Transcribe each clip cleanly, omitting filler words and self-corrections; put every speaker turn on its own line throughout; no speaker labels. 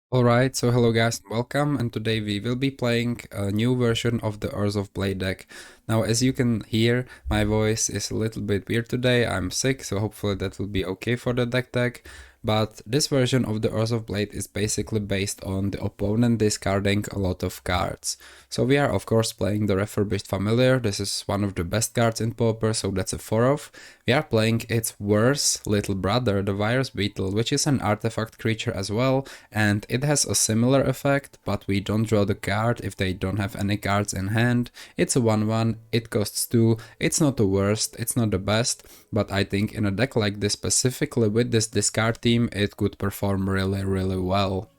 Alright, so hello guys, welcome, and today we will be playing a new version of the Orzhov Blade deck. Now, as you can hear, my voice is a little bit weird today. I'm sick, so hopefully that will be okay for the Decktech. But this version of the Orzhov Blade is basically based on the opponent discarding a lot of cards. So we are of course playing the Refurbished Familiar. This is one of the best cards in Pauper, so that's a 4-of. We are playing its worse little brother, the Virus Beetle, which is an artifact creature as well, and it has a similar effect, but we don't draw the card if they don't have any cards in hand. It's a 1/1, it costs 2, it's not the worst, it's not the best, but I think in a deck like this, specifically with this discard team, it could perform really well.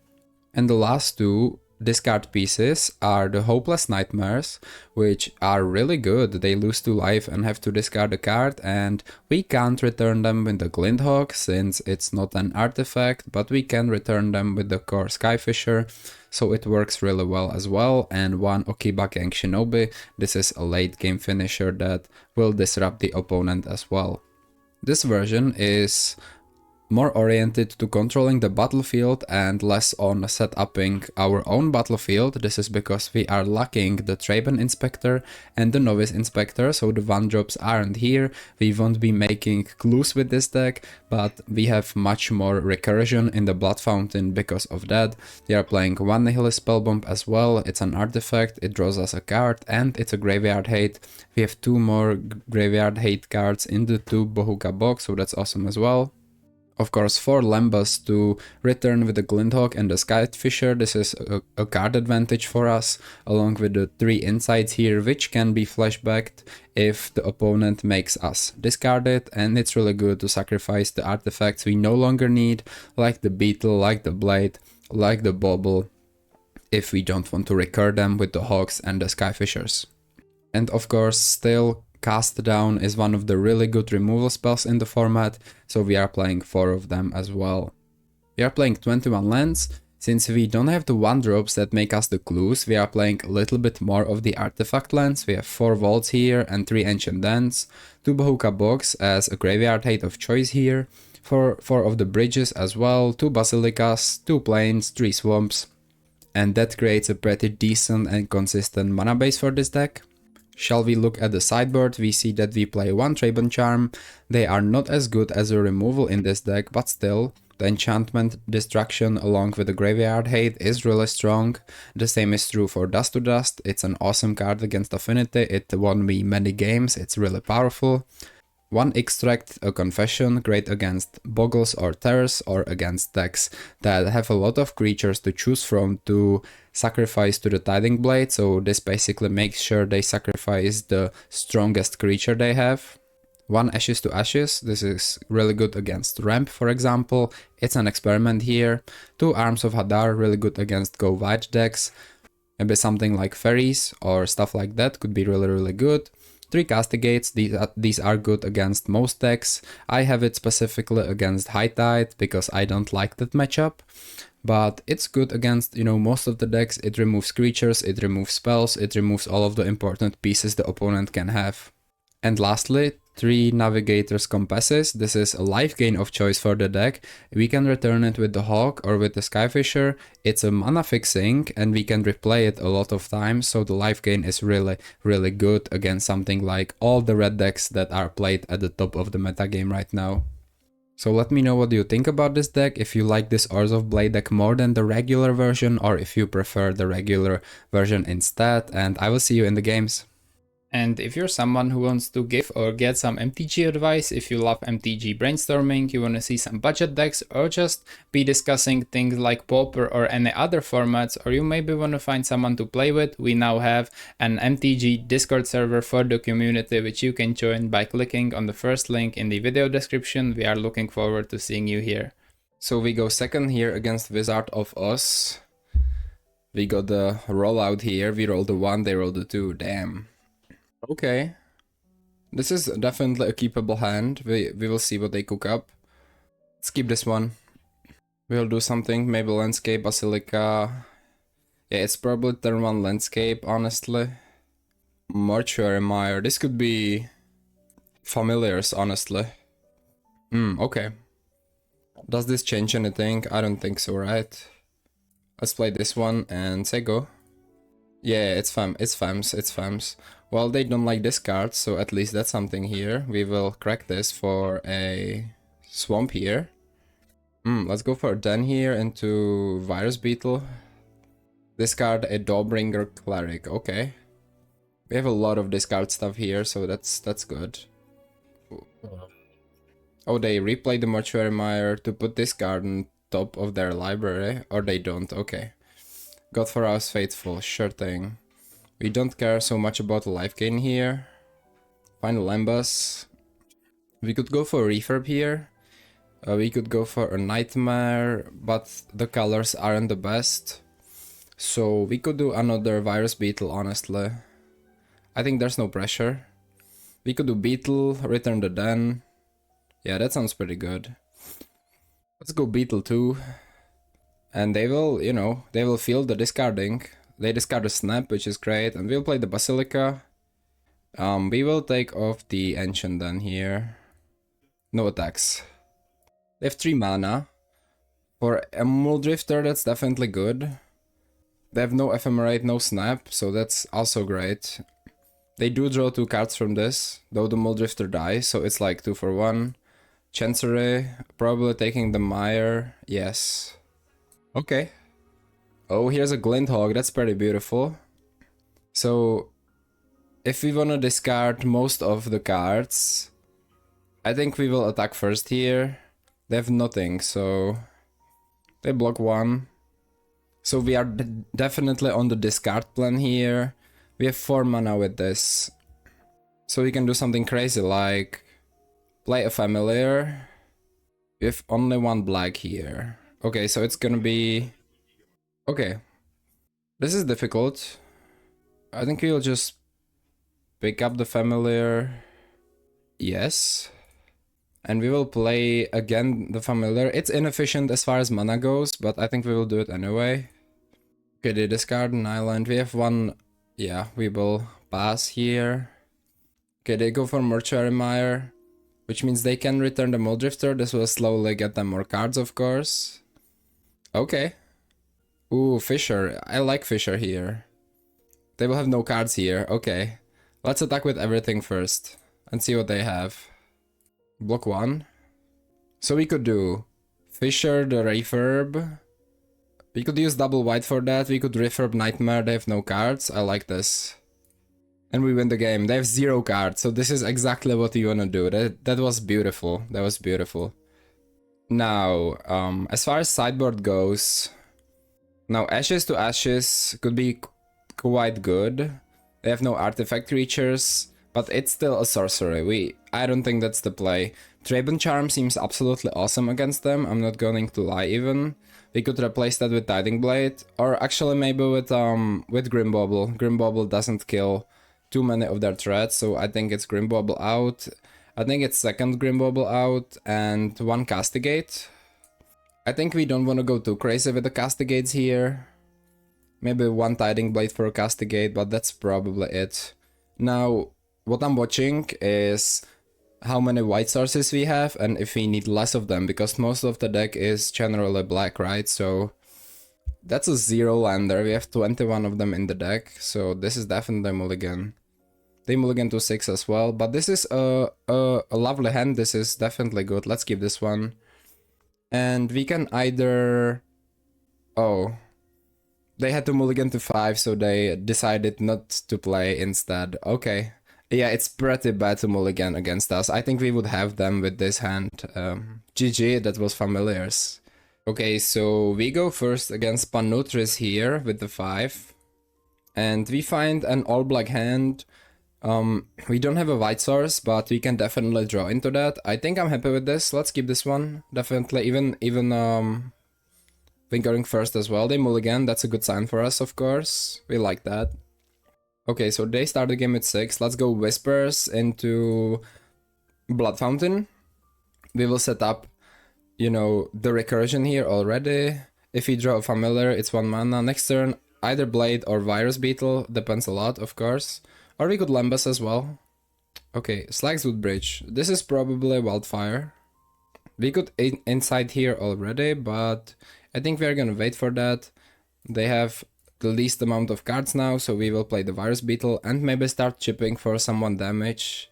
And the last two discard pieces are the Hopeless Nightmares, which are really good. They lose 2 life and have to discard a card, and we can't return them with the Glinthawk since it's not an artifact, but we can return them with the Core Skyfisher, so it works really well as well. And one Okiba Gang Shinobi, this is a late game finisher that will disrupt the opponent as well. This version is more oriented to controlling the battlefield and less on setuping our own battlefield. This is because we are lacking the Thraben Inspector and the Novice Inspector, so the 1-drops aren't here. We won't be making clues with this deck, but we have much more recursion in the Blood Fountain because of that. We are playing 1 Nihilist Spellbomb as well. It's an artifact, it draws us a card, and it's a Graveyard Hate. We have 2 more Graveyard Hate cards in the 2 Bohuka box, so that's awesome as well. Of course, 4 Lembas to return with the Glinthawk and the Skyfisher. This is a card advantage for us, along with the 3 Insights here, which can be flashbacked if the opponent makes us discard it, and it's really good to sacrifice the artifacts we no longer need, like the Beetle, like the Blade, like the Bauble, if we don't want to recur them with the Hawks and the Skyfishers. And of course, still, Cast Down is one of the really good removal spells in the format, so we are playing 4 of them as well. We are playing 21 lands. Since we don't have the 1-drops that make us the clues, we are playing a little bit more of the artifact lands. We have 4 Vaults here and 3 Ancient Dens, 2 Bohuka Box as a Graveyard Hate of choice here, 4 of the Bridges as well, 2 Basilicas, 2 Plains, 3 Swamps, and that creates a pretty decent and consistent mana base for this deck. Shall we look at the sideboard? We see that we play 1 Thraben Charm. They are not as good as a removal in this deck, but still, the enchantment destruction along with the Graveyard Hate is really strong. The same is true for Dust to Dust. It's an awesome card against Affinity. It won me many games. It's really powerful. 1 Extract, a Confession, great against Boggles or Terrors, or against decks that have a lot of creatures to choose from to sacrifice to the Tiding Blade, so this basically makes sure they sacrifice the strongest creature they have. 1 Ashes to Ashes, this is really good against Ramp, for example. It's an experiment here. 2 Arms of Hadar, really good against Go Wide decks. Maybe something like Fairies or stuff like that could be really good. 3 Castigates, these are good against most decks. I have it specifically against High Tide because I don't like that matchup. But it's good against, most of the decks. It removes creatures, it removes spells, it removes all of the important pieces the opponent can have. And lastly, 3 Navigator's Compasses. This is a life gain of choice for the deck. We can return it with the Hawk or with the Skyfisher. It's a mana fixing and we can replay it a lot of times, so the life gain is really good against something like all the red decks that are played at the top of the metagame right now. So let me know what you think about this deck, if you like this Orzhov Blade deck more than the regular version, or if you prefer the regular version instead, and I will see you in the games. And if you're someone who wants to give or get some MTG advice, if you love MTG brainstorming, you want to see some budget decks, or just be discussing things like Pauper or any other formats, or you maybe want to find someone to play with, we now have an MTG Discord server for the community, which you can join by clicking on the first link in the video description. We are looking forward to seeing you here. So we go second here against Wizard of Oz. We got the rollout here. We rolled the 1, they rolled the 2. Damn. Okay. This is definitely a keepable hand. We will see what they cook up. Let's keep this one. We'll do something, maybe Landscape, Basilica. Yeah, it's probably turn 1 Landscape, honestly. Mortuary Mire. This could be Familiars, honestly. Okay. Does this change anything? I don't think so, right? Let's play this one and say go. Yeah, it's FAMs. Well, they don't like this card, so at least that's something here. We will crack this for a swamp here. Let's go for a den here into Virus Beetle. Discard a Dawbringer Cleric, okay. We have a lot of discard stuff here, so that's good. Oh, they replay the Mortuary Mire to put this card on top of their library, or they don't, okay. God for us faithful, sure thing. We don't care so much about the life gain here. Final Lambus. We could go for a Refurb here. We could go for a Nightmare, but the colors aren't the best. So we could do another Virus Beetle, honestly. I think there's no pressure. We could do Beetle, return the Den. Yeah, that sounds pretty good. Let's go Beetle 2. And they will, you know, they will feel the discarding. They discard a Snap, which is great, and we'll play the Basilica. We will take off the Ancient Den here. No attacks. They have 3 mana. For Emerald Drifter, that's definitely good. They have no Ephemerate, no Snap, so that's also great. They do draw 2 cards from this, though the Muldrifter dies, so it's like 2 for 1. Chancery, probably taking the Mire, yes. Okay. Oh, here's a Glinthawk, that's pretty beautiful. So, if we wanna discard most of the cards, I think we will attack first here. They have nothing, so they block 1. So we are definitely on the discard plan here. We have 4 mana with this. So we can do something crazy like play a familiar. We have only 1 black here. Okay, so it's gonna be... Okay. This is difficult. I think we'll just pick up the familiar. Yes. And we will play again the familiar. It's inefficient as far as mana goes, but I think we will do it anyway. Okay, they discard an island. We have 1... Yeah, we will pass here. Okay, they go for Mortuary Mire, which means they can return the Muldrifter. This will slowly get them more cards, of course. Okay. Ooh, Fisher. I like Fisher here. They will have no cards here. Okay. Let's attack with everything first and see what they have. Block 1. So we could do Fisher the Refurb. We could use double white for that. We could Refurb Nightmare. They have no cards. I like this. And we win the game. They have 0 cards. So this is exactly what you wanna do. That was beautiful. That was beautiful. Now, as far as sideboard goes, now Ashes to Ashes could be quite good. They have no artifact creatures, but it's still a sorcery. I don't think that's the play. Thraben Charm seems absolutely awesome against them. I'm not going to lie even. We could replace that with Tiding Blade, or actually maybe with Grimbauble. Grimbauble doesn't kill too many of their threats, so I think it's Grimbauble out. I think it's second Grimbauble out and 1 Castigate. I think we don't want to go too crazy with the Castigates here. Maybe 1 Tiding Blade for a Castigate, but that's probably it. Now, what I'm watching is how many white sources we have and if we need less of them, because most of the deck is generally black, right? So that's a 0 lander. We have 21 of them in the deck, so this is definitely a mulligan. They mulligan to 6 as well, but this is a lovely hand. This is definitely good. Let's keep this one. And we can either... Oh, they had to mulligan to 5, so they decided not to play instead. Okay. Yeah, it's pretty bad to mulligan against us. I think we would have them with this hand. GG, that was familiars. Okay, so we go first against Panutris here with the 5. And we find an all-black hand. We don't have a white source, but we can definitely draw into that. I think I'm happy with this. Let's keep this one. Definitely, even Fingering first as well. They mulligan, that's a good sign for us, of course. We like that. Okay, so they start the game with 6. Let's go Whispers into Blood Fountain. We will set up, you know, the recursion here already. If we draw a familiar, it's 1 mana. Next turn, either Blade or Virus Beetle. Depends a lot, of course. Or we could Lambus as well. Okay, Slagswood Bridge. This is probably Wildfire. We could inside here already, but I think we're gonna wait for that. They have the least amount of cards now, so we will play the Virus Beetle and maybe start chipping for some 1 damage.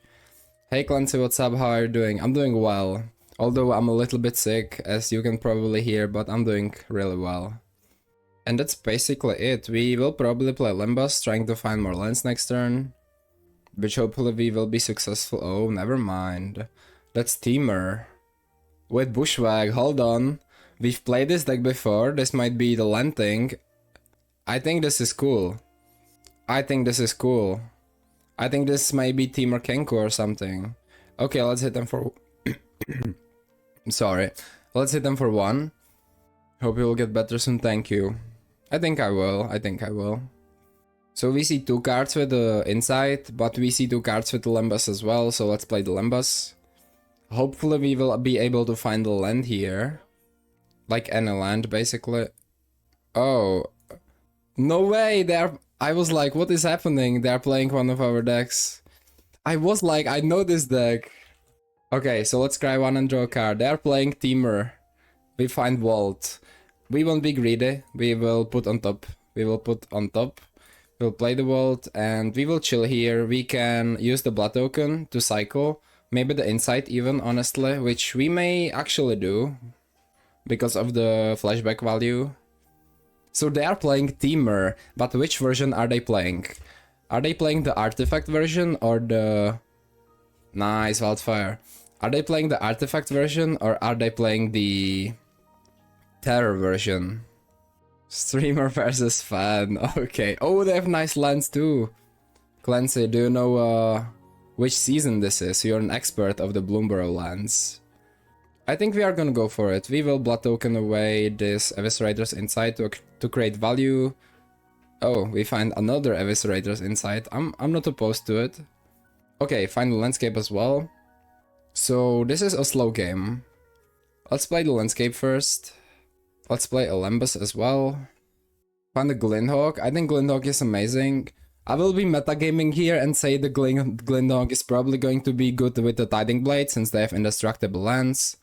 Hey Clancy, what's up? How are you doing? I'm doing well. Although I'm a little bit sick, as you can probably hear, but I'm doing really well. And that's basically it. We will probably play Limbus, trying to find more lands next turn. Which hopefully we will be successful. Oh, never mind. That's Temur. With Bushwhack, hold on. We've played this deck before, this might be the land thing. I think this is cool. I think this is cool. I think this might be Temur Kenku or something. Okay, let's hit them for... Sorry. Let's hit them for 1. Hope you will get better soon, thank you. I think I will, I think I will. So we see 2 cards with the Insight, but we see 2 cards with the Limbus as well, so let's play the Limbus. Hopefully we will be able to find the land here. Like any land, basically. Oh. No way, I was like, what is happening? They're playing one of our decks. I was like, I know this deck. Okay, so let's cry 1 and draw a card. They're playing Temur. We find Vault. We won't be greedy. We will put on top. We will put on top. We'll play the Vault and we will chill here. We can use the Blood Token to cycle. Maybe the Insight even, honestly, which we may actually do. Because of the flashback value. So they are playing Temur, but which version are they playing? Are they playing the Artifact version or the... Nice, Wildfire. Are they playing the Artifact version or are they playing the... Terror version? Streamer versus fan, okay. Oh, they have nice lands too. Clancy, do you know which season this is? You're an expert of the Bloomborough lands. I think we are gonna go for it. We will Blood Token away this Eviscerator's Insight to create value. Oh, we find another Eviscerator's Insight. I'm not opposed to it. Okay, find the landscape as well. So this is a slow game. Let's play the landscape first. Let's play a Limbus as well. Find the Glindhawk. I think Glindhawk is amazing. I will be metagaming here and say the Glindhawk is probably going to be good with the Tiding Blade since they have indestructible lands.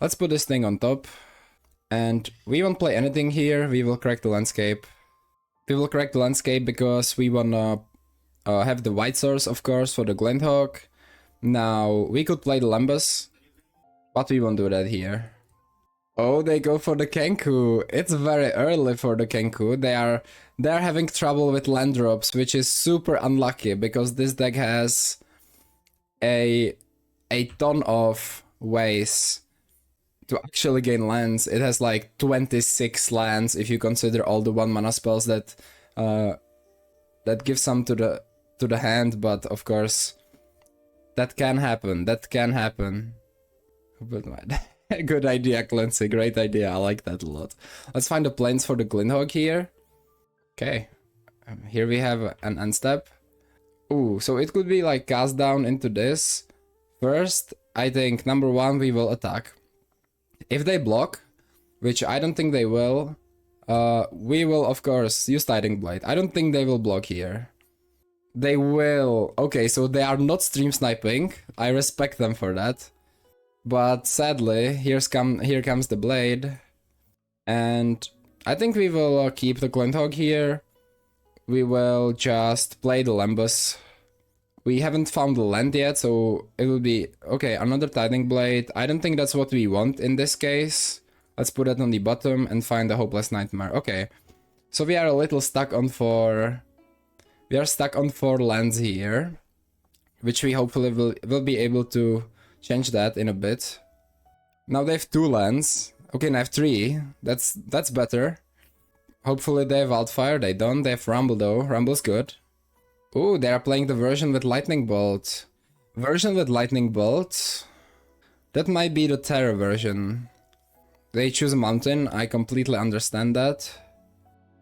Let's put this thing on top. And we won't play anything here, we will correct the landscape. We will correct the landscape because we wanna have the white source, of course, for the Glindhawk. Now, we could play the Limbus, but we won't do that here. Oh, they go for the Kenku. It's very early for the Kenku. They're having trouble with land drops, which is super unlucky because this deck has a ton of ways to actually gain lands. It has like 26 lands if you consider all the 1-mana spells that give some to the hand, but of course that can happen. That can happen. But good idea, Clancy. Great idea. I like that a lot. Let's find the planes for the Glindhawk here. Okay. Here we have an end step. Ooh, so it could be like cast down into this. First, I think number 1 we will attack. If they block, which I don't think they will, we will of course use Tiding Blade. I don't think they will block here. They will. Okay, so they are not stream sniping. I respect them for that. But sadly, here comes the Blade. And I think we will keep the Glindhawk here. We will just play the Limbus. We haven't found the land yet, so it will be... Okay, another Tiding Blade. I don't think that's what we want in this case. Let's put it on the bottom and find the Hopeless Nightmare. Okay, so we are a little stuck on 4... We are stuck on 4 lands here. Which we hopefully will be able to change that in a bit. Now they have 2 lands. Okay, now I have 3. That's better. Hopefully they have Wildfire. They don't. They have Rumble though. Rumble's good. Ooh, they are playing the version with Lightning Bolt. Version with Lightning Bolt? That might be the Terror version. They choose a mountain. I completely understand that.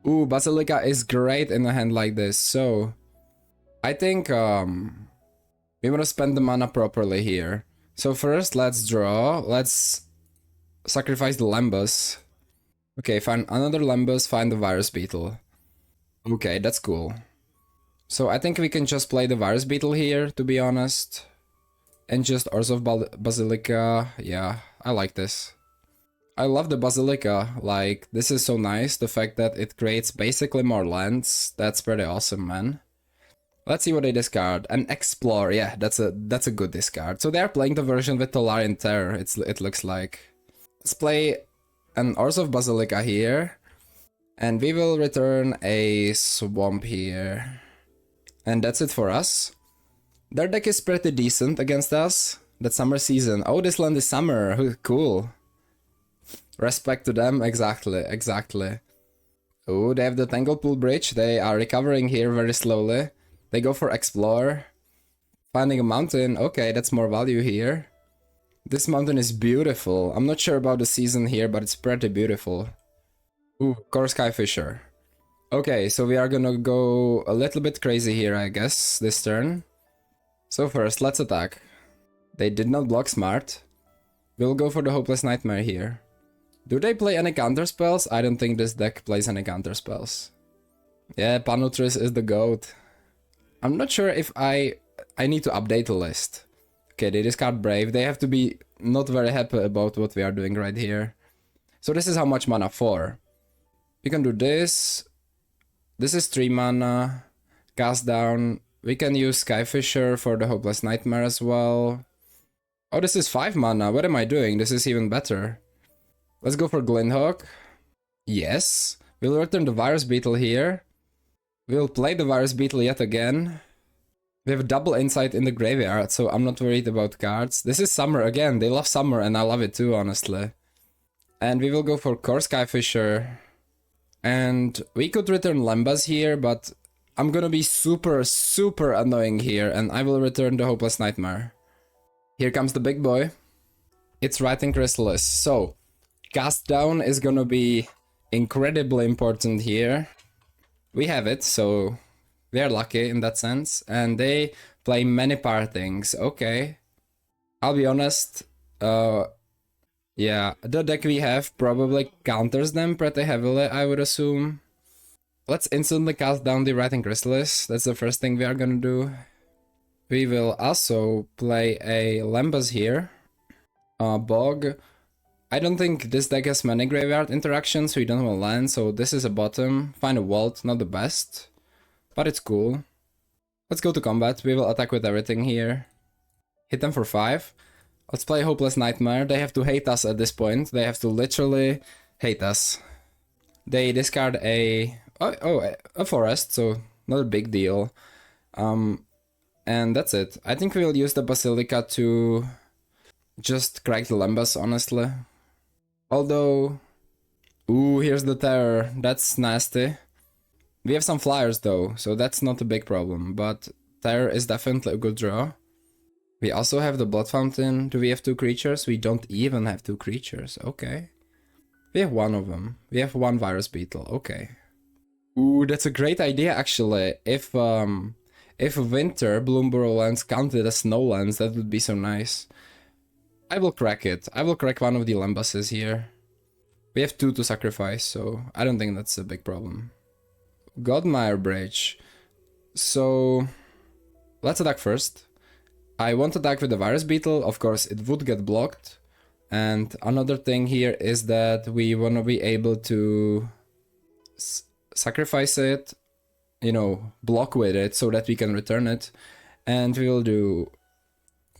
Ooh, Basilica is great in a hand like this. So, I think we want to spend the mana properly here. So first, let's draw. Let's sacrifice the Limbus. Okay, find another Limbus, find the Virus Beetle. Okay, that's cool. So I think we can just play the Virus Beetle here, to be honest. And just Orzhov Basilica. Yeah, I like this. I love the Basilica, like, this is so nice, the fact that it creates basically more lands, that's pretty awesome, man. Let's see what they discard. An Explore, yeah, that's a good discard. So they're playing the version with Tolarian Terror, it looks like. Let's play an Orzhov Basilica here, and we will return a Swamp here. And that's it for us. Their deck is pretty decent against us. That summer season. Oh, this land is summer, cool. Respect to them, exactly, exactly. Oh, they have the Tanglepool Bridge, they are recovering here very slowly. They go for Explore. Finding a mountain, okay, that's more value here. This mountain is beautiful. I'm not sure about the season here, but it's pretty beautiful. Ooh, Core Skyfisher. Okay, so we are gonna go a little bit crazy here, I guess, this turn. So first, let's attack. They did not block smart. We'll go for the Hopeless Nightmare here. Do they play any counter spells? I don't think this deck plays any counter spells. Yeah, Panutris is the GOAT. I'm not sure if I need to update the list. Okay, they discard Brave. They have to be not very happy about what we are doing right here. So this is how much mana? 4. We can do this. This is 3 mana. Cast down. We can use Skyfisher for the Hopeless Nightmare as well. Oh, this is 5 mana. What am I doing? This is even better. Let's go for Glynhawk. Yes. We'll return the Virus Beetle here. We'll play the Virus Beetle yet again. We have a double insight in the graveyard, so I'm not worried about cards. This is summer again. They love summer and I love it too, honestly. And we will go for Core Skyfisher. And we could return Lembas here, but I'm gonna be super, super annoying here and I will return the Hopeless Nightmare. Here comes the big boy. It's Writing Chrysalis. So, cast down is gonna be incredibly important here. We have it, so we are lucky in that sense. And they play many partings. Okay. I'll be honest. Yeah, the deck we have probably counters them pretty heavily, I would assume. Let's instantly cast down the Writing Chrysalis. That's the first thing we are gonna do. We will also play a Lembas here. Bog. I don't think this deck has many graveyard interactions, so we don't have a land, so this is a bottom. Find a vault, not the best, but it's cool. Let's go to combat. We will attack with everything here. Hit them for 5. Let's play Hopeless Nightmare. They have to hate us at this point. They have to literally hate us. They discard a forest, so not a big deal. And that's it. I think we'll use the Basilica to just crack the Lembas, honestly. Although... Ooh, here's the Terror. That's nasty. We have some flyers though, so that's not a big problem. But Terror is definitely a good draw. We also have the Blood Fountain. Do we have 2 creatures? We don't even have 2 creatures. Okay. We have 1 of them. We have 1 Virus Beetle. Okay. Ooh, that's a great idea actually. If Winter Bloomburrow lands counted as snow lands, that would be so nice. I will crack it. I will crack one of the Lembases here. We have 2 to sacrifice, so I don't think that's a big problem. Godmire Bridge. So let's attack first. I want to attack with the Virus Beetle. Of course, it would get blocked. And another thing here is that we want to be able to sacrifice it, you know, block with it so that we can return it. And we will do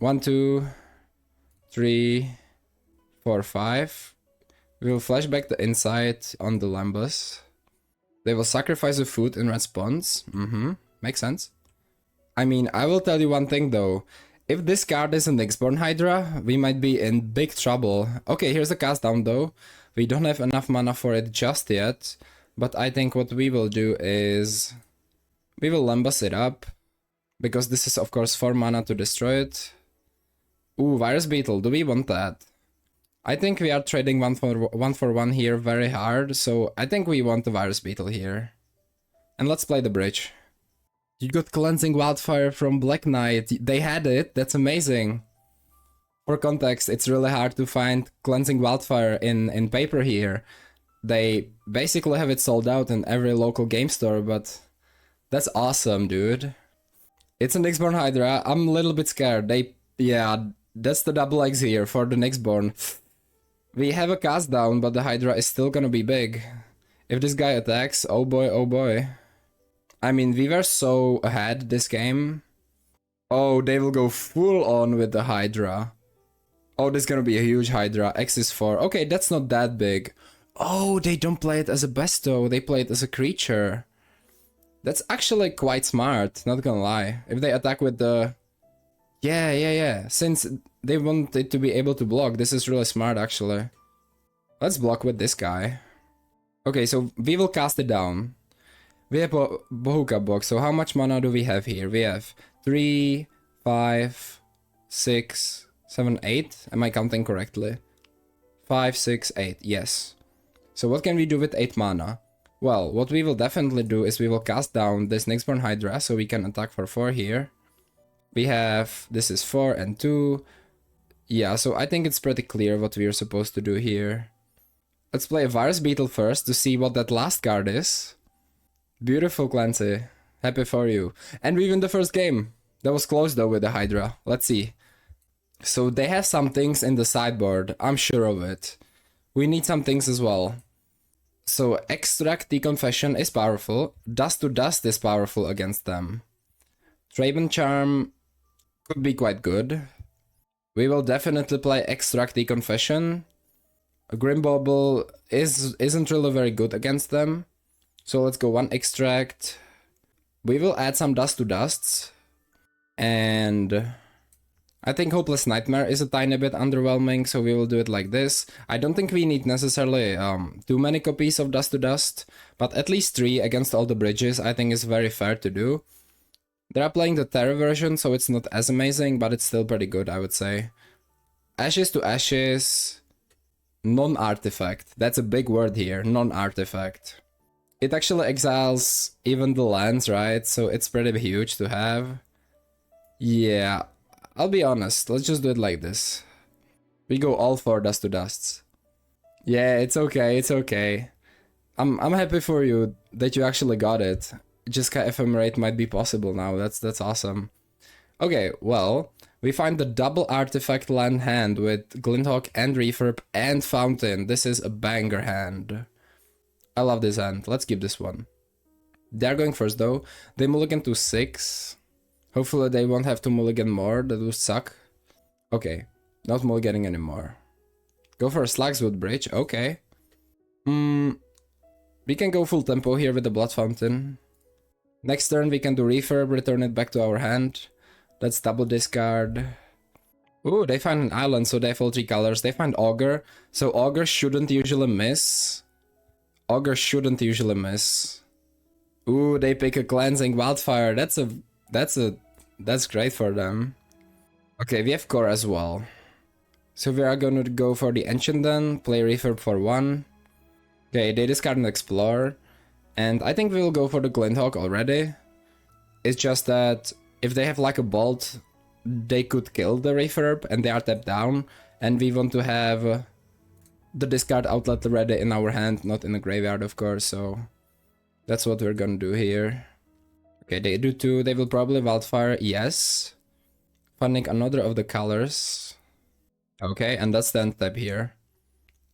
1, 2, 3, 4, 5. We will flashback the insight on the Lembas. They will sacrifice a food in response. Makes sense. I mean, I will tell you one thing though. If this card is an Nyxborn Hydra, we might be in big trouble. Okay, here's the cast down though. We don't have enough mana for it just yet. But I think what we will do is... we will Lembas it up. Because this is of course 4 mana to destroy it. Ooh, Virus Beetle, do we want that? I think we are trading 1 for 1 here very hard, so I think we want the Virus Beetle here. And let's play the bridge. You got Cleansing Wildfire from Black Knight. They had it, that's amazing. For context, it's really hard to find Cleansing Wildfire in paper here. They basically have it sold out in every local game store, but that's awesome, dude. It's a Nyxborn Hydra. I'm a little bit scared. Yeah, that's the double X here for the Nyxborn. We have a cast down, but the Hydra is still gonna be big. If this guy attacks, oh boy, oh boy. I mean, we were so ahead this game. Oh, they will go full on with the Hydra. Oh, this is gonna be a huge Hydra. X is 4. Okay, that's not that big. Oh, they don't play it as a besto. They play it as a creature. That's actually quite smart, not gonna lie. If they attack with the... Yeah. Since they want it to be able to block, this is really smart, actually. Let's block with this guy. Okay, so we will cast it down. We have a Bohuka box, so how much mana do we have here? We have 3, 5, 6, 7, 8. Am I counting correctly? 5, 6, 8, yes. So what can we do with 8 mana? Well, what we will definitely do is we will cast down this Nyxborn Hydra, so we can attack for 4 here. We have, this is 4 and 2. Yeah, so I think it's pretty clear what we are supposed to do here. Let's play a Virus Beetle first to see what that last card is. Beautiful, Clancy. Happy for you. And we win the first game. That was close though with the Hydra. Let's see. So they have some things in the sideboard, I'm sure of it. We need some things as well. So Extract Deconfession is powerful. Dust to Dust is powerful against them. Thraben Charm could be quite good. We will definitely play Extract Deconfession. A Grim Bauble isn't really very good against them. So let's go 1 Extract. We will add some Dust to Dusts. And I think Hopeless Nightmare is a tiny bit underwhelming, so we will do it like this. I don't think we need necessarily too many copies of Dust to Dust, but at least 3 against all the bridges I think is very fair to do. They are playing the Terror version, so it's not as amazing, but it's still pretty good, I would say. Ashes to Ashes, non-artifact. That's a big word here, non-artifact. It actually exiles even the lands, right? So it's pretty huge to have. Yeah, I'll be honest, let's just do it like this. We go all for Dust to Dusts. Yeah, it's okay, it's okay. I'm happy for you that you actually got it. Just Ephemerate might be possible now, that's awesome. Okay, well, we find the double artifact land hand with Glinthawk and Refurb and Fountain. This is a banger hand. I love this hand, let's keep this one. They're going first though. They mulligan to 6. Hopefully they won't have to mulligan more, that would suck. Okay, not mulliganing anymore. Go for a Slagswood Bridge, okay. We can go full tempo here with the Blood Fountain. Next turn we can do Refurb, return it back to our hand. Let's double discard. Ooh, they find an island, so they have all 3 colors. They find Augur, so Augur shouldn't usually miss. Augur shouldn't usually miss. Ooh, they pick a Cleansing Wildfire. That's great for them. Okay, we have Core as well. So we are gonna go for the Ancient then, play Refurb for 1. Okay, they discard and Explore. And I think we'll go for the Glinthawk already. It's just that if they have like a Bolt, they could kill the Refurb and they are tapped down. And we want to have the discard outlet ready in our hand, not in the graveyard of course, so that's what we're gonna do here. Okay, they do 2, they will probably Wildfire, yes. Funding another of the colors. Okay, and that's the end tab here.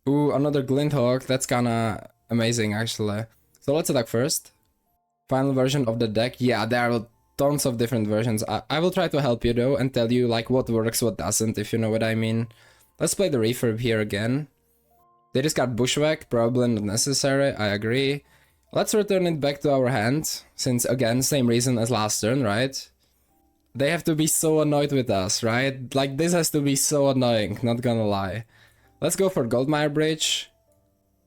Ooh, another Glinthawk, that's kinda amazing actually. So let's attack first. Final version of the deck, yeah, there are tons of different versions. I will try to help you though and tell you like what works, what doesn't, if you know what I mean. Let's play the Refurb here again. They just got Bushwhack, probably not necessary, I agree. Let's return it back to our hand, since again, same reason as last turn, right? They have to be so annoyed with us, right? Like this has to be so annoying, not gonna lie. Let's go for Goldmire Bridge.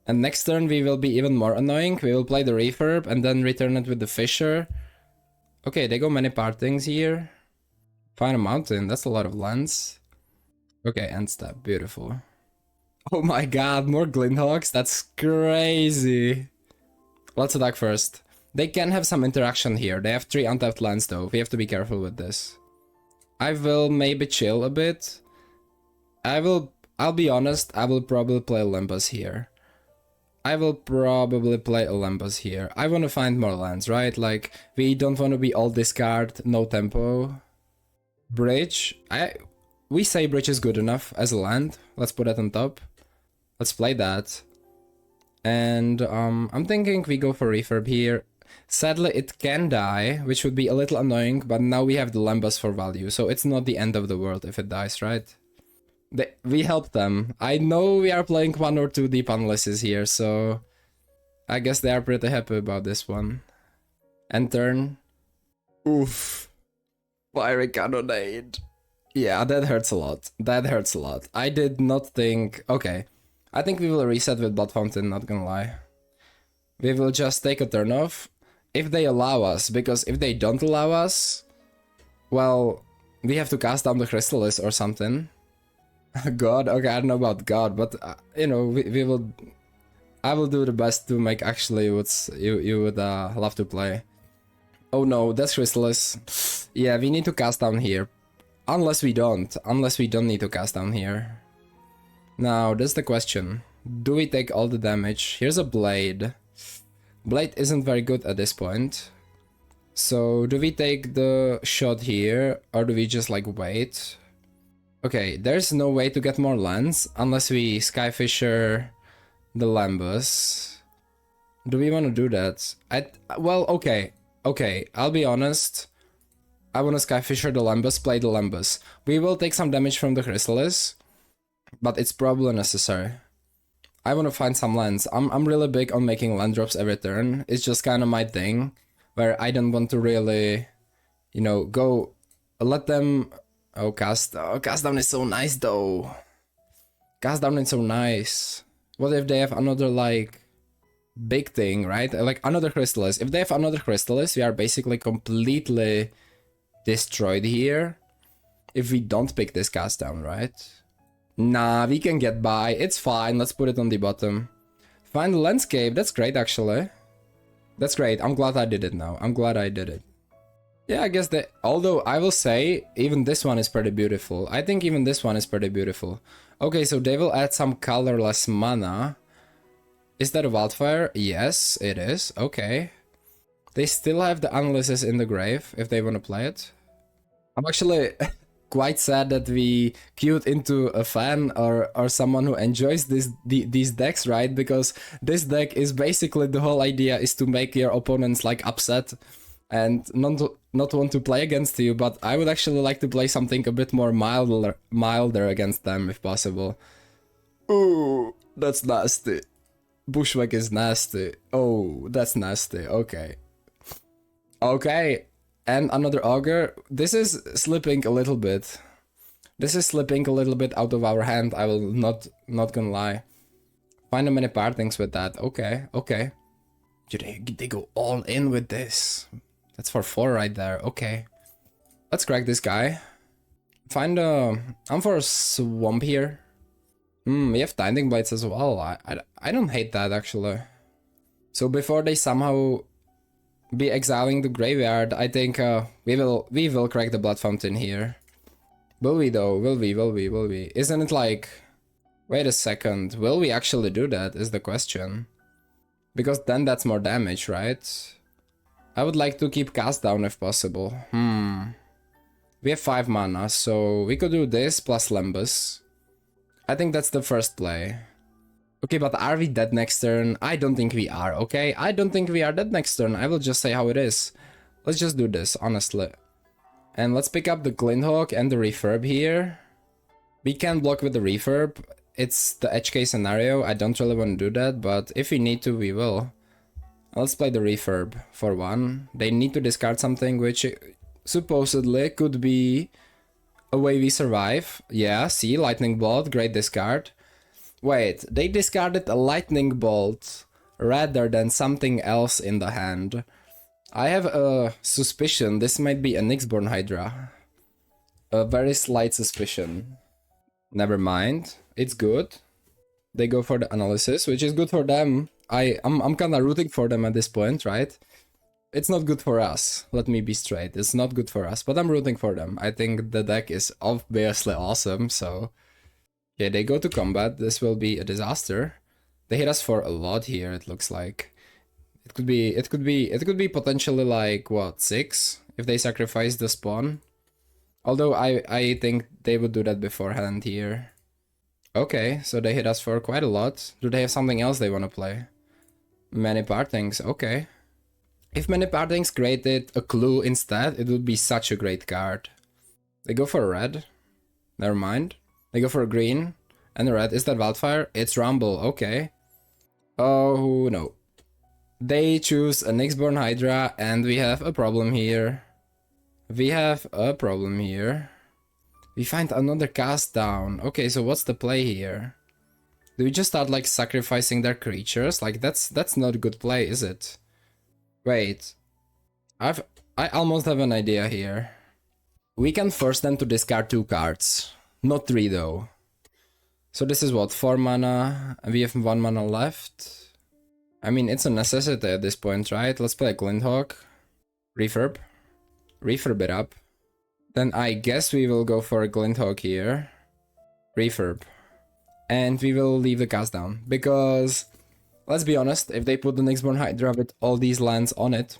And next turn we will be even more annoying. We will play the Refurb and then return it with the Fissure. Okay, they go many partings here. Find a mountain, that's a lot of lands. Okay, end step, beautiful. Oh my god, more Glinthawks? That's crazy. Let's attack first. They can have some interaction here. They have 3 untapped lands though. We have to be careful with this. I will maybe chill a bit. I'll be honest, I will probably play Olympus here. I want to find more lands, right? Like, we don't want to be all discard, no tempo. Bridge. We say Bridge is good enough as a land. Let's put that on top. Let's play that. And I'm thinking we go for refurb here. Sadly, it can die, which would be a little annoying, but now we have the Lambus for value, so it's not the end of the world if it dies, right? We helped them. I know we are playing 1 or 2 deep analysis here, so I guess they are pretty happy about this one. End turn. Oof. Fiery Cannonade. Yeah, that hurts a lot. That hurts a lot. I did not think... Okay. I think we will reset with Blood Fountain, not gonna lie. We will just take a turn off. If they allow us, because if they don't allow us... Well, we have to cast down the Chrysalis or something. God, okay, I don't know about God, but you know, we will... I will do the best to make actually what you would love to play. Oh no, that's Chrysalis. Yeah, we need to cast down here. Unless we don't need to cast down here. Now, that's the question. Do we take all the damage? Here's a Blade. Blade isn't very good at this point. So, do we take the shot here, or do we just like wait? Okay, there's no way to get more lands unless we Skyfisher the Lambus. Do we want to do that? Well, okay, I'll be honest. I want to Skyfisher the Lambus, play the Lambus. We will take some damage from the Chrysalis, but it's probably necessary. I want to find some lands. I'm really big on making land drops every turn. It's just kind of my thing, where I don't want to really, you know, go let them... Oh, cast down is so nice though. Cast down is so nice. What if they have another like big thing, right? Like another Chrysalis. If they have another Chrysalis, we are basically completely destroyed here. If we don't pick this cast down, right? Nah, we can get by. It's fine. Let's put it on the bottom. Find the landscape. That's great, actually. That's great. I'm glad I did it now. I'm glad I did it. Yeah, I guess that... Although, I will say, even this one is pretty beautiful. I think even this one is pretty beautiful. Okay, so they will add some colorless mana. Is that a Wildfire? Yes, it is. Okay. They still have the Analysis in the grave, if they want to play it. I'm actually quite sad that we queued into a fan or someone who enjoys these decks, right? Because this deck is basically... The whole idea is to make your opponents, like, upset and not want to play against you, but I would actually like to play something a bit more milder against them if possible. Ooh, that's nasty. Bushwhack is nasty. Oh, that's nasty. Okay. Okay, and another Augur. This is slipping a little bit. This is slipping a little bit out of our hand, I will not gonna lie. Find many partings with that. Okay, okay. They go all in with this. That's for 4 right there. Okay. Let's crack this guy. Find a... I'm for a swamp here. We have Tinding Blades as well. I don't hate that, actually. So before they somehow be exiling the graveyard, I think we will crack the Blood Fountain here. Will we though? Will we? Isn't it like... Wait a second. Will we actually do that is the question. Because then that's more damage, right? I would like to keep cast down if possible. We have 5 mana, so we could do this plus Lambus. I think that's the first play. Okay, but are we dead next turn? I don't think we are, okay? I don't think we are dead next turn. I will just say how it is. Let's just do this, honestly. And let's pick up the Glinthawk and the Refurb here. We can block with the Refurb. It's the edge case scenario. I don't really want to do that, but if we need to, we will. Let's play the Refurb for 1. They need to discard something which supposedly could be a way we survive. Yeah, see, Lightning Bolt, great discard. Wait, they discarded a Lightning Bolt rather than something else in the hand. I have a suspicion this might be a Nyxborn Hydra. A very slight suspicion. Never mind, it's good. They go for the analysis, which is good for them. I'm kinda rooting for them at this point, right? It's not good for us, let me be straight. It's not good for us, but I'm rooting for them. I think the deck is obviously awesome, so... Yeah, they go to combat. This will be a disaster. They hit us for a lot here, it looks like. It could be potentially like, what, 6? If they sacrifice the spawn. Although I think they would do that beforehand here. Okay, so they hit us for quite a lot. Do they have something else they want to play? Many partings, okay. If many partings created a clue instead, it would be such a great card. They go for a red. Never mind. They go for a green. And a red. Is that Wildfire? It's Rumble, okay. Oh no. They choose a Nyxborn Hydra and we have a problem here. We have a problem here. We find another cast down. Okay, so what's the play here? Do we just start like sacrificing their creatures? Like that's not a good play, is it? Wait. I almost have an idea here. We can force them to discard 2 cards. Not 3 though. So this is what, 4 mana, and we have 1 mana left. I mean, it's a necessity at this point, right? Let's play a Glinthawk. Refurb. Refurb it up. Then I guess we will go for a Glinthawk here. Refurb. And we will leave the cast down. Because, let's be honest, if they put the Nyxborn Hydra with all these lands on it,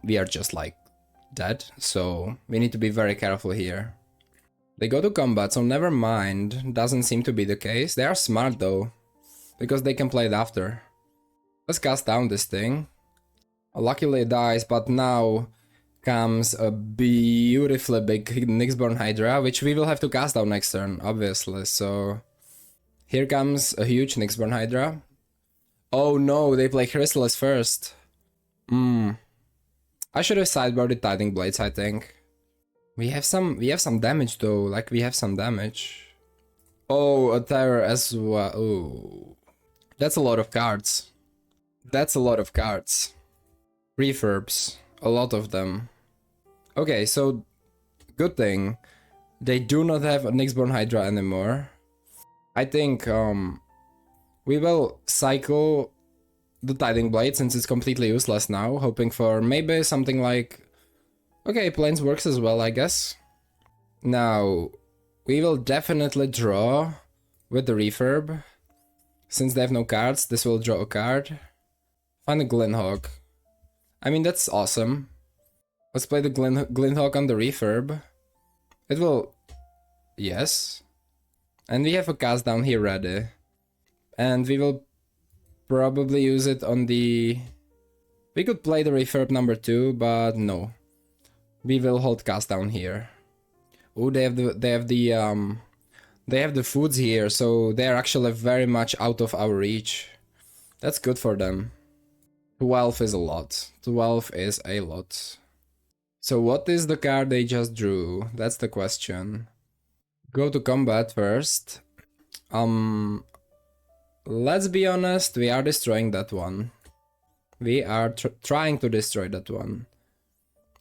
we are just like dead. So we need to be very careful here. They go to combat, so never mind. Doesn't seem to be the case. They are smart though, because they can play it after. Let's cast down this thing. Luckily it dies, but now comes a beautifully big Nyxborn Hydra, which we will have to cast down next turn, obviously. So here comes a huge Nyxborn Hydra. Oh no, they play Chrysalis first. I should have sideboarded Tiding Blades, I think. We have some damage though, like we have some damage. Oh, a Terror as well. Oh. That's a lot of cards. That's a lot of cards. Refurbs, a lot of them. Okay, so good thing they do not have a Nyxborn Hydra anymore. I think we will cycle the Tiding Blade since it's completely useless now, hoping for maybe something like, okay, Plains works as well, I guess. Now we will definitely draw with the Refurb. Since they have no cards, this will draw a card. Find a Glinthawk. I mean, that's awesome. Let's play the Glinthawk on the Refurb. It will... Yes. And we have a cast down here ready. And we will probably use it on the... We could play the Refurb number 2, but no. We will hold cast down here. Oh, they have the foods here, so they are actually very much out of our reach. That's good for them. 12 is a lot. 12 is a lot. So what is the card they just drew? That's the question. Go to combat first. Let's be honest, we are destroying that one. We are trying to destroy that one.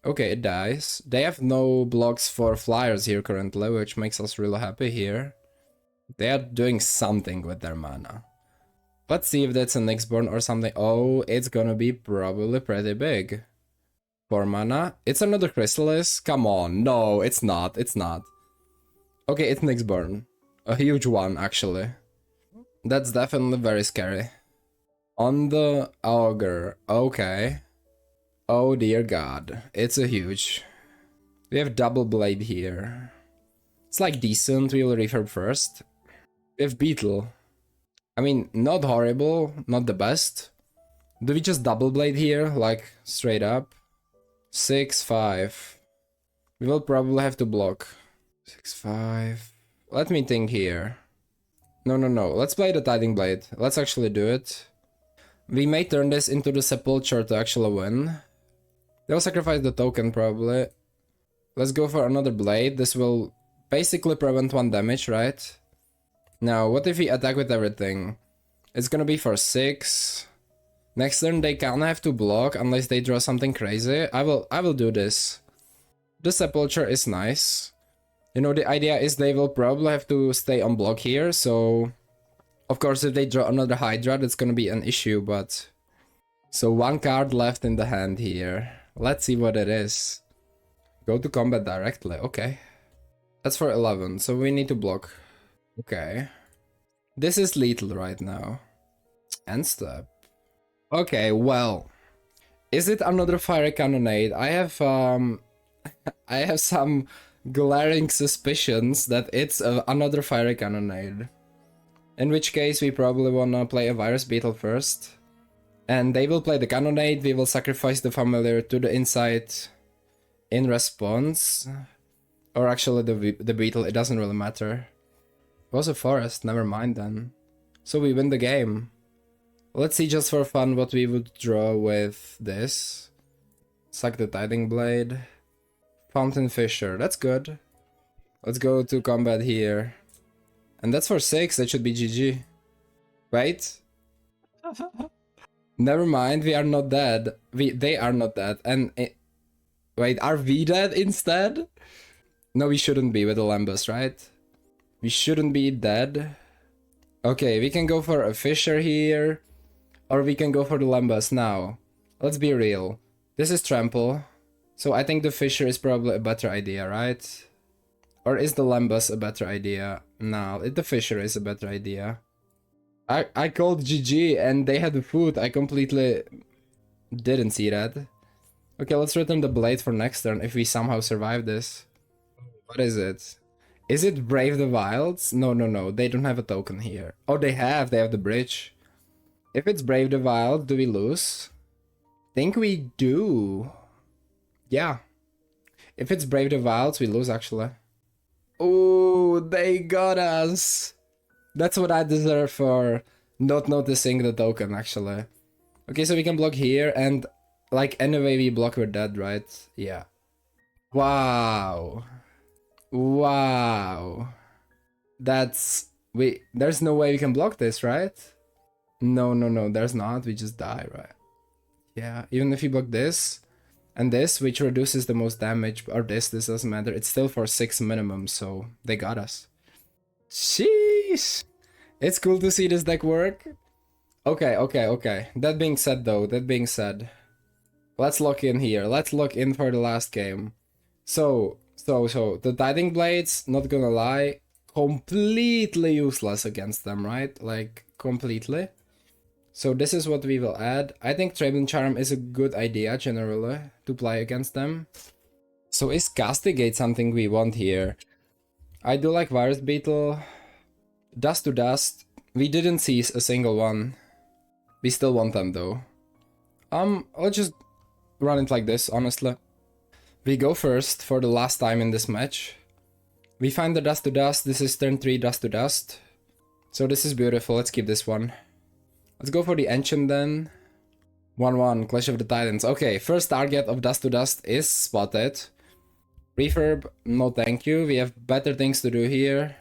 Okay, it dies. They have no blocks for flyers here currently, which makes us really happy here. They are doing something with their mana. Let's see if that's a Nyxborn or something. Oh, it's gonna be probably pretty big. 4 mana. It's another Chrysalis? Come on. No, it's not. It's not. Okay, it's Nyxborn. A huge one, actually. That's definitely very scary. On the Augur. Okay. Oh dear god. It's a huge. We have double blade here. It's like decent. We will refurb first. We have Beetle. I mean, not horrible, not the best. Do we just double blade here, like straight up? 6-5. We will probably have to block. 6-5. Let me think here. No. Let's play the Tiding Blade. Let's actually do it. We may turn this into the Sepulture to actually win. They'll sacrifice the token probably. Let's go for another blade. This will basically prevent 1 damage, right? Now, what if we attack with everything? It's gonna be for 6. Next turn they can't have to block unless they draw something crazy. I will do this. The Sepulture is nice. You know, the idea is they will probably have to stay on block here, so... Of course, if they draw another Hydra, that's gonna be an issue, but... So 1 card left in the hand here. Let's see what it is. Go to combat directly, okay. That's for 11, so we need to block. Okay. This is lethal right now. End step. Okay, well. Is it another fire cannonade? I have I have some glaring suspicions that it's another fire cannonade. In which case we probably wanna play a Virus Beetle first. And they will play the Cannonade, we will sacrifice the Familiar to the inside in response. Or actually the Beetle, it doesn't really matter. It was a Forest, never mind then. So we win the game. Let's see just for fun what we would draw with this. Suck the Tiding Blade. Fountain Fisher, that's good. Let's go to combat here. And that's for 6, that should be GG. Wait. Never mind, we are not dead. They are not dead. And wait, are we dead instead? No, we shouldn't be with Olympus, right? We shouldn't be dead. Okay, we can go for a Fisher here. Or we can go for the Lembas now. Let's be real. This is Trample. So I think the Fisher is probably a better idea, right? Or is the Lembas a better idea? No, the Fisher is a better idea. I called GG and they had the food. I completely didn't see that. Okay, let's return the Blade for next turn if we somehow survive this. What is it? Is it Brave the Wilds? No, no, no. They don't have a token here. Oh, they have the bridge. If it's Brave the Wild, do we lose? Think we do. Yeah. If it's Brave the Wilds, we lose actually. Oh, they got us. That's what I deserve for not noticing the token actually. Okay, so we can block here and like anyway we block, we're dead, right? Yeah. Wow. Wow. That's... there's no way we can block this, right? No, no, no, there's not. We just die, right? Yeah, even if you block this and this, which reduces the most damage, or this doesn't matter. It's still for 6 minimum, so they got us. Sheesh! It's cool to see this deck work. Okay, okay, okay. That being said though, let's lock in here. Let's lock in for the last game. So, the Tiding Blades, not gonna lie, completely useless against them, right? Like, completely. So this is what we will add. I think Thraben Charm is a good idea, generally, to play against them. So is Castigate something we want here? I do like Virus Beetle. Dust to Dust. We didn't seize a single one. We still want them, though. Let's just run it like this, honestly. We go first for the last time in this match. We find the Dust to Dust. This is turn 3 Dust to Dust. So this is beautiful. Let's keep this one. Let's go for the Ancient then. 1-1, Clash of the Titans. Okay, first target of Dust to Dust is spotted. Refurb, no thank you. We have better things to do here.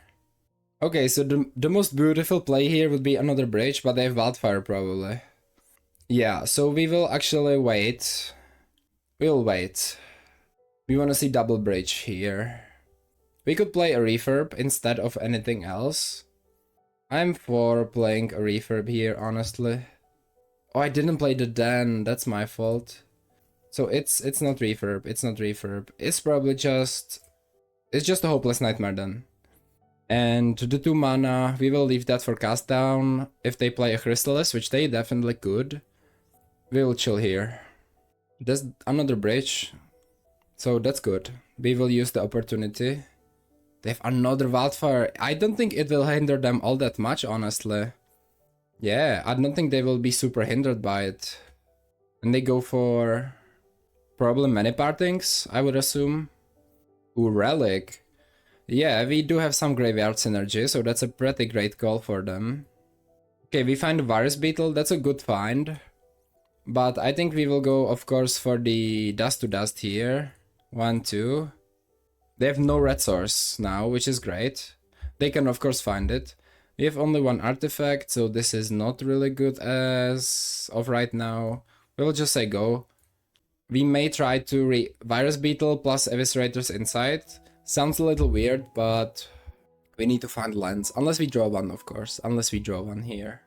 Okay, so the most beautiful play here would be another bridge, but they have Wildfire probably. Yeah, so we will actually wait. We'll wait. We want to see double bridge here. We could play a Refurb instead of anything else. I'm for playing a Refurb here, honestly. Oh, I didn't play the Den, that's my fault. So it's not Refurb, it's not Refurb. It's probably just... it's just a Hopeless Nightmare then. And the 2 mana, we will leave that for cast down. If they play a Chrysalis, which they definitely could, we will chill here. There's another bridge, so that's good. We will use the opportunity. They have another Wildfire. I don't think it will hinder them all that much, honestly. Yeah, I don't think they will be super hindered by it. And they go for probably many partings, I would assume. Ooh, Relic. Yeah, we do have some graveyard synergy, so that's a pretty great call for them. Okay, we find a Virus Beetle, that's a good find. But I think we will go, of course, for the Dust to Dust here. 1, 2. They have no red source now, which is great. They can, of course, find it. We have only 1 artifact, so this is not really good as of right now. We will just say go. We may try to Virus Beetle plus Eviscerators inside. Sounds a little weird, but we need to find lands. Unless we draw one, of course. Unless we draw one here.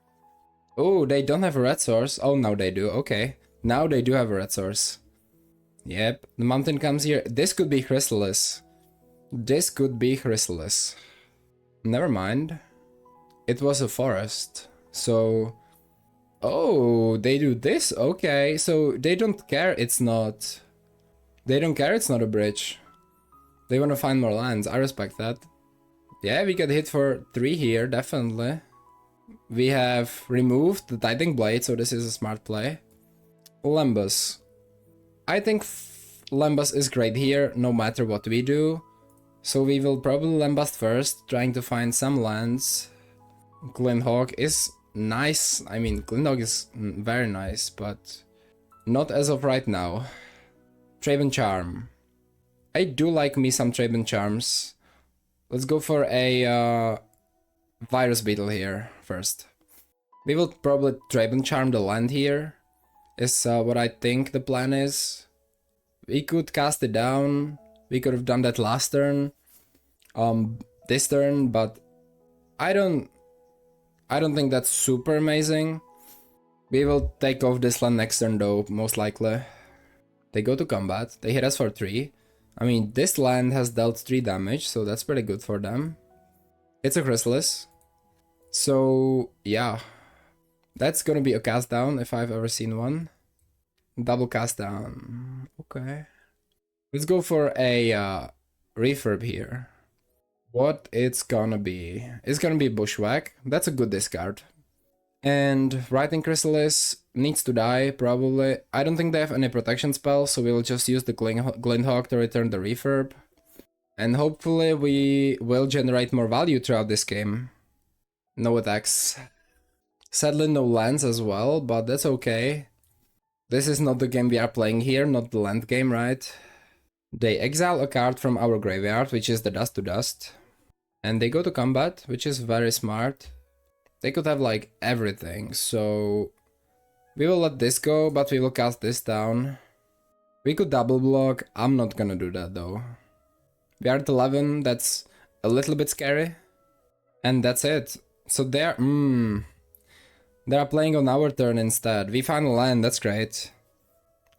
Oh, they don't have a red source. Oh, now they do. Okay. Now they do have a red source. Yep. The mountain comes here. This could be Chrysalis. This could be Chrysalis. Never mind. It was a forest. So... oh, they do this? Okay. So they don't care it's not... they don't care it's not a bridge. They want to find more lands. I respect that. Yeah, we get hit for 3 here, definitely. We have removed the Tightening Blade, so this is a smart play. Lembas. I think Lembas is great here, no matter what we do. So we will probably Lembast first, trying to find some lands. Glynhawk is nice. I mean, Glynhawk is very nice, but not as of right now. Thraben Charm. I do like me some Thraben Charms. Let's go for a Virus Beetle here first. We will probably Thraben Charm the land here, is what I think the plan is. We could cast it down. We could have done that last turn, this turn, but I don't think that's super amazing. We will take off this land next turn though, most likely. They go to combat. They hit us for 3. I mean, this land has dealt 3 damage, so that's pretty good for them. It's a Chrysalis. So, yeah. That's gonna be a cast down if I've ever seen one. Double cast down. Okay. Let's go for a refurb here. What it's gonna be? It's gonna be Bushwhack. That's a good discard. And Writing Chrysalis needs to die, probably. I don't think they have any protection spell, so we will just use the Glynhawk to return the refurb. And hopefully we will generate more value throughout this game. No attacks. Sadly no lands as well, but that's okay. This is not the game we are playing here, not the land game, right? They exile a card from our graveyard, which is the Dust to Dust. And they go to combat, which is very smart. They could have like everything, so we will let this go, but we will cast this down. We could double block. I'm not gonna do that though. We are at 11, that's a little bit scary. And that's it. So they're playing on our turn instead. We found a land, that's great.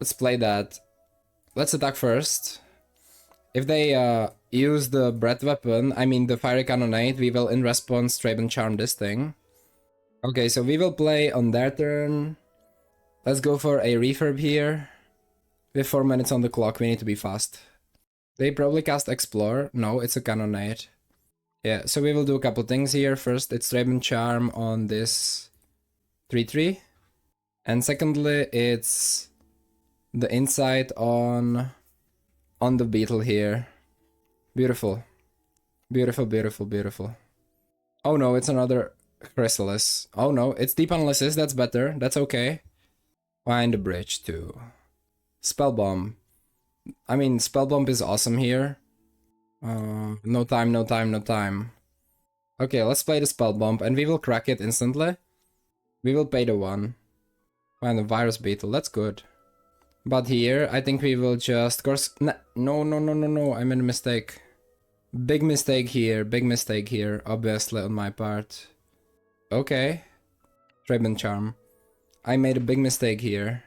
Let's play that. Let's attack first. If they use the breath weapon, I mean the fiery cannonade, we will in response Thraben Charm this thing. Okay, so we will play on their turn. Let's go for a refurb here. We have 4 minutes on the clock, we need to be fast. They probably cast Explore. No, it's a cannonade. Yeah, so we will do a couple things here. First, it's Thraben Charm on this 3/3. And secondly, it's the insight on the beetle here. Beautiful. Beautiful, beautiful, beautiful. Oh no, it's another Chrysalis. Oh no, it's Deep Analysis, that's better, that's okay. Find a bridge too. Spell Bomb. I mean, Spell Bomb is awesome here. No time, no time, no time. Okay, let's play the Spell Bomb and we will crack it instantly. We will pay the 1. Find a Virus Beetle, that's good. But here, I think we will just... No, I made a mistake. Big mistake here, obviously on my part. Okay. Thraben Charm. I made a big mistake here.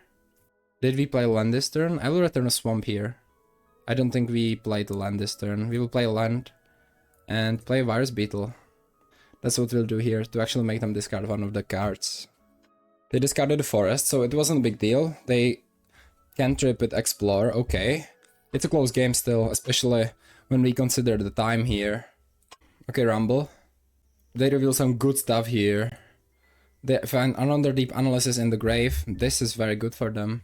Did we play land this turn? I will return a swamp here. I don't think we played the land this turn. We will play land and play a Virus Beetle. That's what we'll do here, to actually make them discard one of the cards. They discarded the forest, so it wasn't a big deal. They cantrip with Explore, okay. It's a close game still, especially when we consider the time here. Okay, Rumble. They reveal some good stuff here. They find another Deep Analysis in the grave. This is very good for them.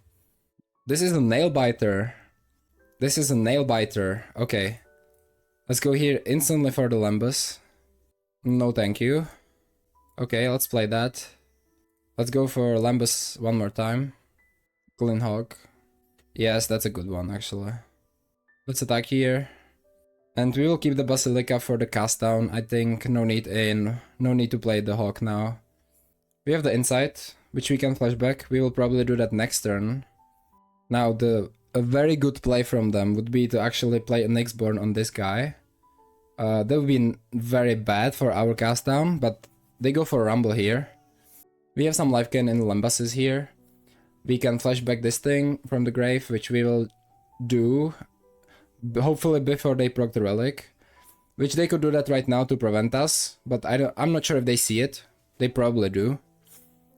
This is a Nail Biter. This is a Nail Biter. Okay. Let's go here instantly for the Lembas. No thank you. Okay, let's play that. Let's go for Lembas one more time. Glynhawk. Yes, that's a good one actually. Let's attack here. And we will keep the Basilica for the cast down. I think no need to play the Hawk now. We have the Insight, which we can flashback. We will probably do that next turn. Now a very good play from them would be to actually play a Nyxborn on this guy. That would be very bad for our cast down, but they go for a Rumble here. We have some life gain in Lembases here. We can flashback this thing from the grave, which we will do. Hopefully before they proc the relic, which they could do that right now to prevent us, but I'm not sure if they see it. They probably do,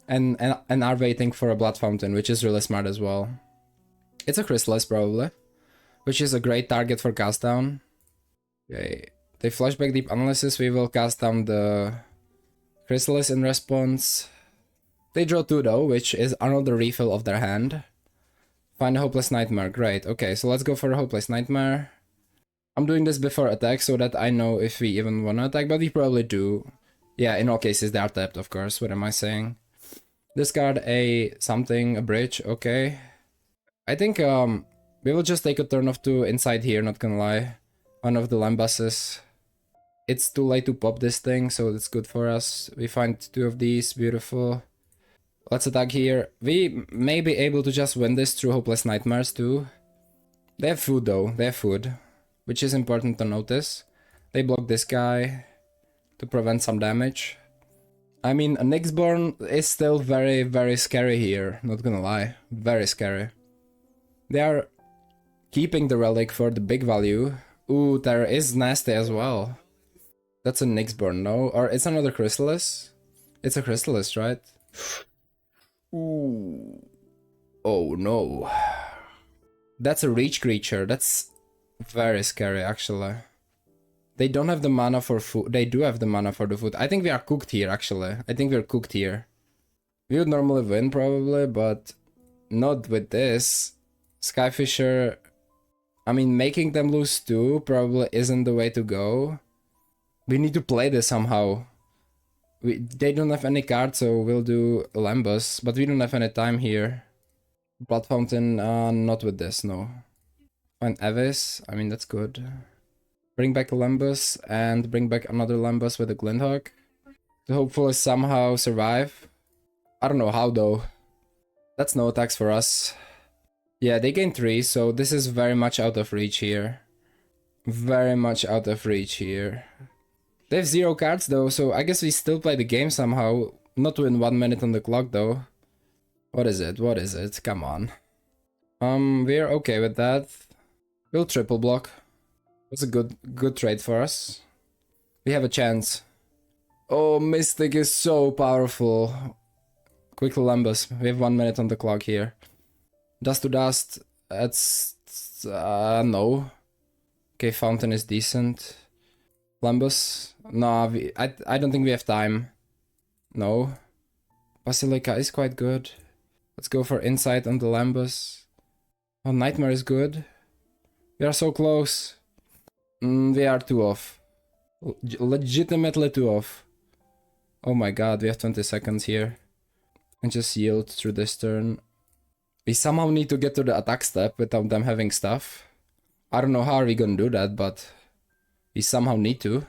and are waiting for a Blood Fountain, which is really smart as well. It's a Chrysalis probably, which is a great target for cast down. Okay, they flashback Deep Analysis. We will cast down the Chrysalis in response. They draw 2 though, which is another refill of their hand. Find a Hopeless Nightmare, great. Okay, so let's go for a Hopeless Nightmare. I'm doing this before attack so that I know if we even wanna attack, but we probably do. Yeah, in all cases they are tapped, of course, what am I saying? Discard a something, a bridge, okay. I think we will just take a turn of 2 inside here, not gonna lie. One of the Lambasses. It's too late to pop this thing, so that's good for us. We find 2 of these, beautiful. Let's attack here. We may be able to just win this through Hopeless Nightmares too. They have food though, they have food. Which is important to notice. They block this guy to prevent some damage. I mean, a Nyxborn is still very, very scary here, not gonna lie. Very scary. They are keeping the relic for the big value. Ooh, there is nasty as well. That's a Nyxborn, no? Or it's another Chrysalis? It's a Chrysalis, right? Ooh. Oh no. That's a reach creature. That's very scary, actually. They don't have the mana for food. They do have the mana for the food. I think we are cooked here, actually. I think we're cooked here. We would normally win, probably, but not with this. Skyfisher... I mean, making them lose 2 probably isn't the way to go. We need to play this somehow. They don't have any cards, so we'll do Lambus, but we don't have any time here. Blood Fountain, not with this, no. Find Avis, I mean that's good. Bring back a Lambus and bring back another Lambus with a Glinthawk. To hopefully somehow survive. I don't know how though. That's no attacks for us. Yeah, they gain 3, so this is very much out of reach here. Very much out of reach here. They have 0 cards though, so I guess we still play the game somehow. Not win 1 minute on the clock though. What is it? What is it? Come on. We're okay with that. We'll triple block. That's a good trade for us. We have a chance. Oh, Mystic is so powerful. Quick Lambus. We have 1 minute on the clock here. Dust to Dust. That's... no. Okay, Fountain is decent. Lambus. No, I don't think we have time. No. Basilica is quite good. Let's go for Insight on the Lambus. Oh, Nightmare is good. We are so close. We are 2 off. Legitimately 2 off. Oh my god, we have 20 seconds here. And just yield through this turn. We somehow need to get to the attack step without them having stuff. I don't know how are we gonna do that, but we somehow need to.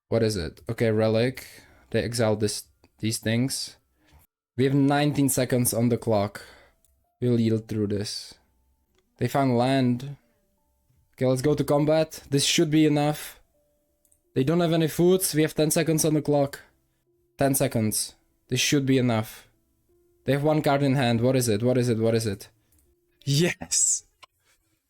What is it? Okay, Relic. They exile these things. We have 19 seconds on the clock. We'll yield through this. They found land. Okay, let's go to combat. This should be enough. They don't have any foods. We have 10 seconds on the clock. 10 seconds. This should be enough. They have 1 card in hand. What is it? What is it? What is it? Yes!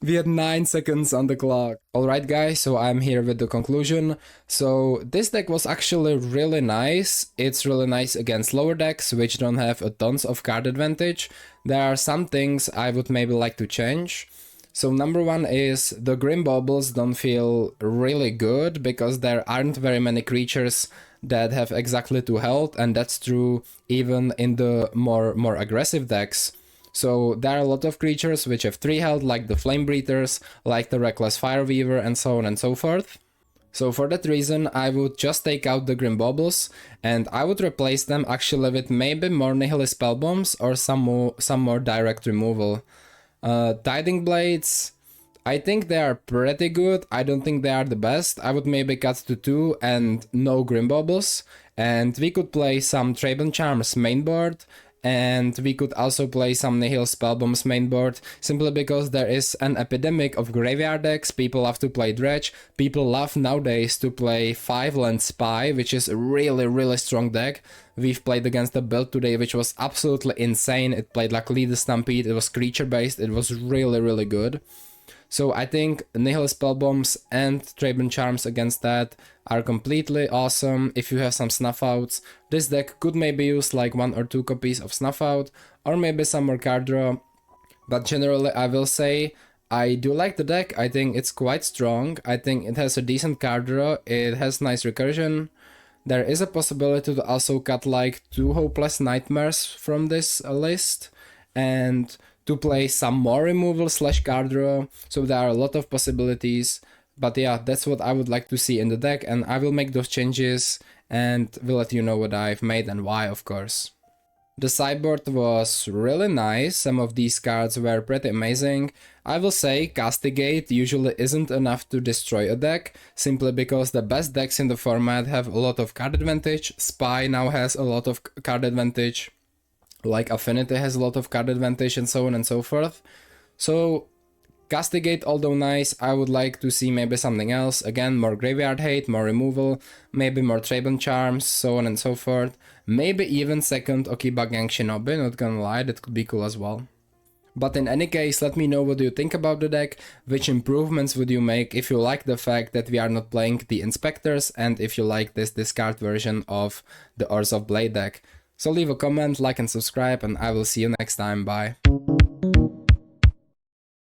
We had 9 seconds on the clock. Alright guys, so I'm here with the conclusion. So this deck was actually really nice. It's really nice against lower decks, which don't have a tons of card advantage. There are some things I would maybe like to change. So number 1 is the Grim Baubles don't feel really good because there aren't very many creatures that have exactly 2 health, and that's true even in the more aggressive decks. So there are a lot of creatures which have 3 health, like the Flame Breathers, like the Reckless Fireweaver, and so on and so forth. So for that reason, I would just take out the Grim Baubles, and I would replace them actually with maybe more Nihilist Spellbombs or some more direct removal. Tiding Blades, I think they are pretty good. I don't think they are the best. I would maybe cut to 2 and no Grim Baubles, and we could play some Thraben Charms mainboard. And we could also play some Nihil Spellbombs mainboard, simply because there is an epidemic of graveyard decks. People love to play Dredge. People love nowadays to play 5-land Spy, which is a really strong deck. We've played against a build today which was absolutely insane. It played like Lead the Stampede, it was creature based, it was really good. So I think Nihil Spellbombs and Thraben Charms against that are completely awesome. If you have some Snuff Outs, this deck could maybe use like 1 or 2 copies of Snuff Out, or maybe some more card draw. But generally I will say I do like the deck. I think it's quite strong. I think it has a decent card draw, it has nice recursion.
There is a possibility to also cut like 2 Hopeless Nightmares from this list and to play some more removal / card draw, so there are a lot of possibilities. But yeah, that's what I would like to see in the deck, and I will make those changes and will let you know what I've made and why, of course. The sideboard was really nice, some of these cards were pretty amazing. I will say Castigate usually isn't enough to destroy a deck, simply because the best decks in the format have a lot of card advantage. Spy now has a lot of card advantage, like Affinity has a lot of card advantage, and so on and so forth. So Castigate, although nice, I would like to see maybe something else. Again, more Graveyard Hate, more removal, maybe more Thraben Charms, so on and so forth. Maybe even second Okiba Gang Shinobi, not gonna lie, that could be cool as well. But in any case, let me know what you think about the deck, which improvements would you make if you like the fact that we are not playing the Inspectors, and if you like this discard version of the Orzhov Blade deck. So leave a comment, like and subscribe, and I will see you next time, bye.